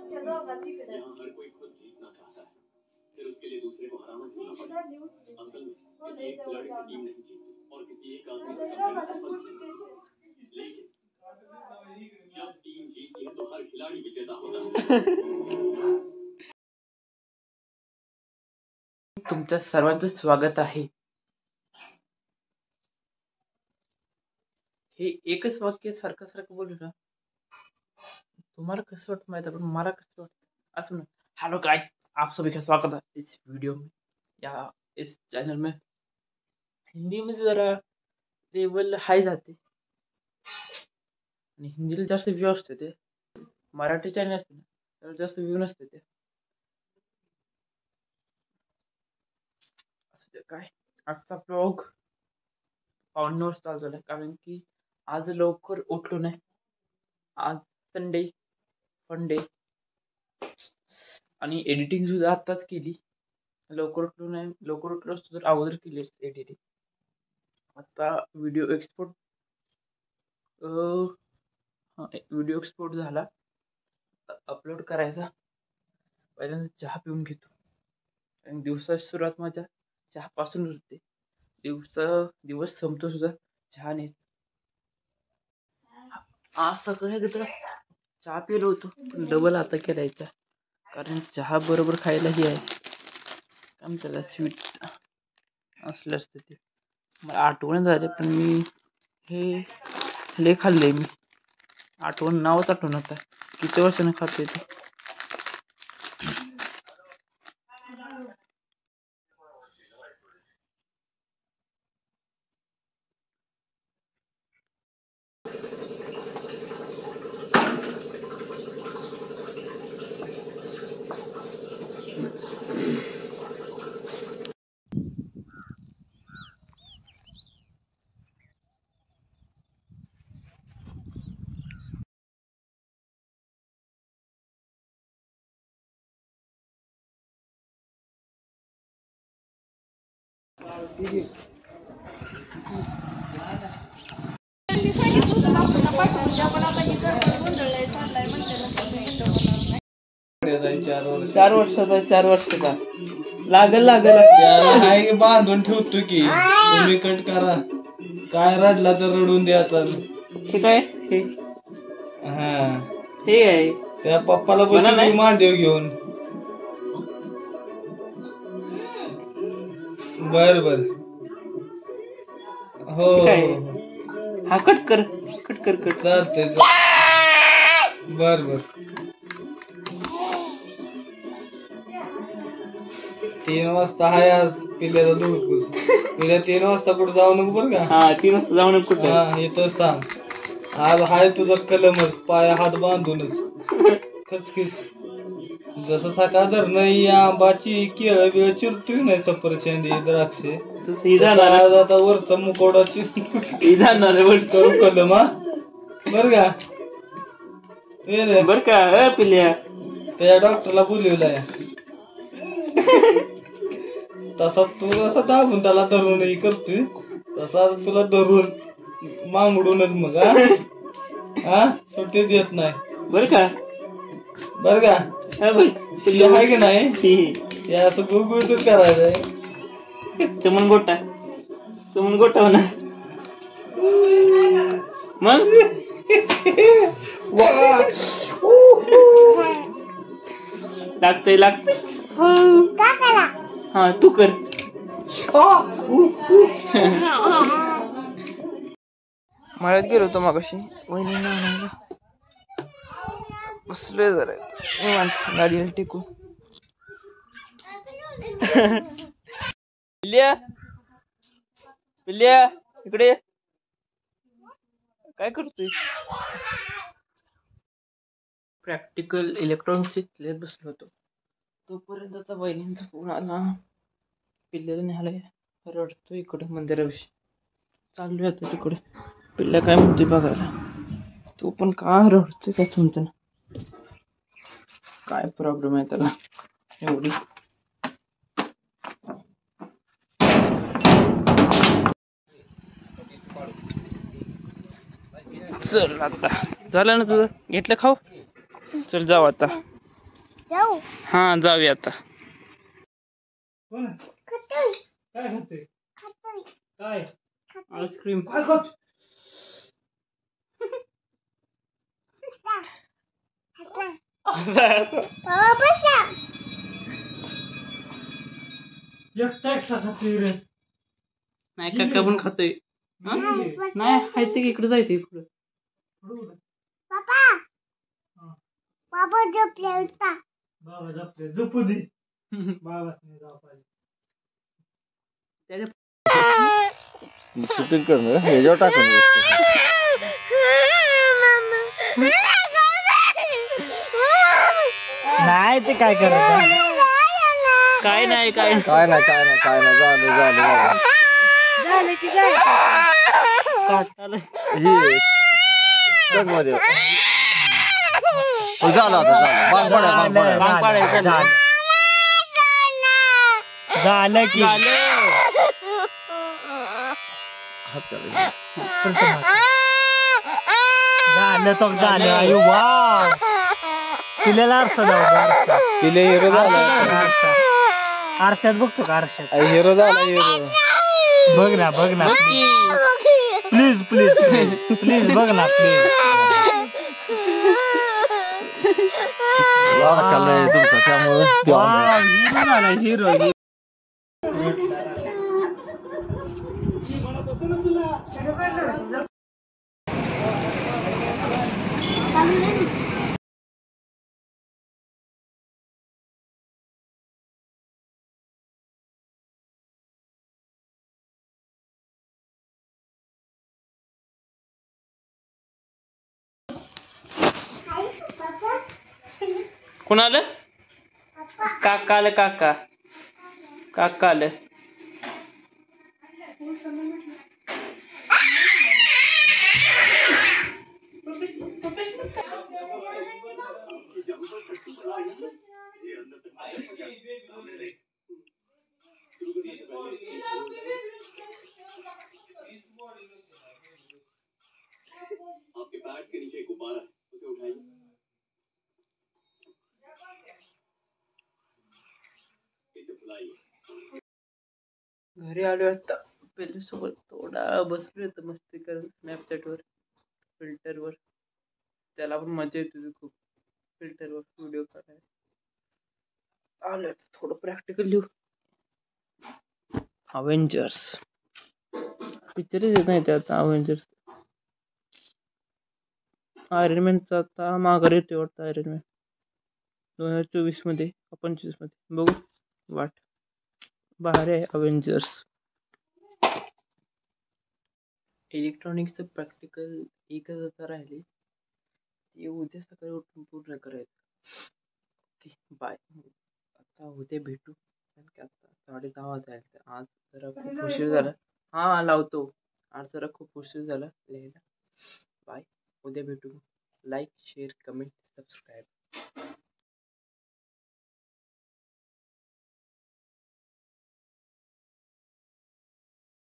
यहाँ हर कोई खुद जीतना चाहता है, फिर उसके लिए दूसरे को हराना क्यों ना पड़े। असल में किसी एक खिलाड़ी से टीम नहीं जीतती और किसी एक आदमी से समझौता सफल नहीं होता। लेकिन जब टीम जीतती है तो हर खिलाड़ी विजेता होता है। तुमचं सर्वांचं स्वागत आहे। हे एकच वाक्य सारखं सारखं बोलू ना, तुम्हाला कसं वाटतं माहिती आहे, पण मला कसं वाटतं असं ना। हेलो गाइस, आप सभी का स्वागत है इस वीडियो में या इस चैनल में। हिंदी में जरा लेवल हाई जाते आणि हिंदीला जास्त व्ह्यू असते ते, मराठी चॅनल असते ना त्याला जास्त व्ह्यू नसते ते। असं ते काय, आजचा ब्लॉग पावणे चालू झाला कारण की आज लवकर उठलो नाही। आज संडे फंडे आणि एडिटिंग सुद्धा आत्ताच केली। लवकर उठलो नाही, लवकर उठलो असतो तर अगोदर केली एडिटिंग। आता व्हिडिओ एक्सपोर्ट झाला, अपलोड करायचा। पहिल्यांदा चहा पिऊन घेतो आणि दिवसाची सुरुवात माझ्या चहापासून होते। दिवस संपतो सुद्धा चहाने। आज सकाळी एकदा चहा पिलो होतो पण डबल आता केलायचा, कारण चहा बरोबर खायला ही आहे काम त्याला स्वीट असलं असतं ते। मला आठवण झाले पण मी हे लय खाल्ले। मी आठवण नावच आठवण आता किती वर्षाने खातोय ते। चार वर्षाचा लागल हाय बांधून ठेवतो की तुम्ही कट करा। काय रडला तर रडून द्यायचा। हे काय हे आहे त्या पप्पाला बसून मांडीव घेऊन। बर बर हो हा कट कर चालतंय। बर बर 3 वाजता हाय आज पिल्याचा दूध पिल्या 3 वाजता कुठं जाऊ नको बरं का। हा 3 वाजता जाऊ नको कुठं। हा येतोच सांग। आज हाय तुझा कलमच, पाय हात बांधूनच खसखीस। जसं सकाळ धरणं ही आंबाची केळं बिळ चिरतोय नाही, सफरचंदी द्राक्षे आज आता वरचा मुकोडाची करू कलम। हा बर का बर का पिल्या त्या डॉक्टरला बोलवलाय। तसा तू जसा दाबून त्याला धरून ही करतोय तसा तुला धरून मांगडूनच मग हा सुट्टी देत नाही बर का आहे की नाही। या असं गुळगुळीतच करायचंय। चमन गोटा होणार मग लागतंय हा तू कर। मळ्यात गेलो होतो मगाशी वहिनींना आणायला, बसलोय जरा निवांत गाडीला टेकून। पिल्या इकडे काय करतोय। प्रॅक्टिकल इलेक्ट्रॉनिक्सचे लिहित बसलो होतो तोपर्यंत आता वहिनींचा फोन आला। पिल्ल्याला न्यायला रडतो इकडं मंदिराविषयी, चाललोय आता तिकडे। पिल्ल्या काय म्हणतोय बघायला। तो पण का रडतोय काय समजेना, काय प्रॉब्लेम आहे त्याला एवढी। चल आता झालं ना तुझं, घेतलं खाऊ, चल जाऊ आता। हा जाऊया आता. कोण काय खाते काय आईस्क्रीम. काय खात एकटा खाते रे. नाही काका पण खातोय. हा? नाही आहे ते इकडे जायचंय पुढे. बाबा झोपले झोपू दे. बाबा शूटिंग करणं ह्याच्यावर टाकून नाही ते काय करत काय नाही काय नाही झालं की मध्ये झालं आता बांग पाडायचं झालं की झालं तो झालं. अयो वा पिल्याला आरसा पिले हिरो झाला. आरशात बघतो का आरशात हिरो झाला. हिरो बघ ना प्लीज बघ ना प्लीज. तुमचा त्यामुळे हिरो झाला हिरो. कोण आलं? काका आलं. काका आलं. आपके पैड्स के नीचे एक गुब्बारा है, उसे उठाइए. इसे फुलाइए. घरी आलो आता. पहिले सोबत थोडा बसलो होतो मस्ती करत स्नॅपचॅटवर फिल्टरवर. त्याला पण मजा येत होती खूप फिल्टरवर व्हिडिओ करायला. आलं थोडं प्रॅक्टिकल लिहू. अवेंजर्स पिक्चरच येत नाही ते आता. अवेंजर्स आयरन मॅनचा आता माघार येतोय वाटतं. आयरन मॅन 2024 मध्ये का 25 मध्ये बघू वाट. बाहेर आहे अवेंजर्स. इलेक्ट्रॉनिक्सचं प्रॅक्टिकल एकच आता राहिले. ते उद्या सकाळी उठून पूर्ण करायचं. Okay bye. आता उद्या भेटू. आता 10:30 वाजायला. आज जरा खूप उशीर झाला. हा लावतो. आज जरा खूप उशीर झाला लिहायला. बाय. उद्या भेटू. Like share comment subscribe.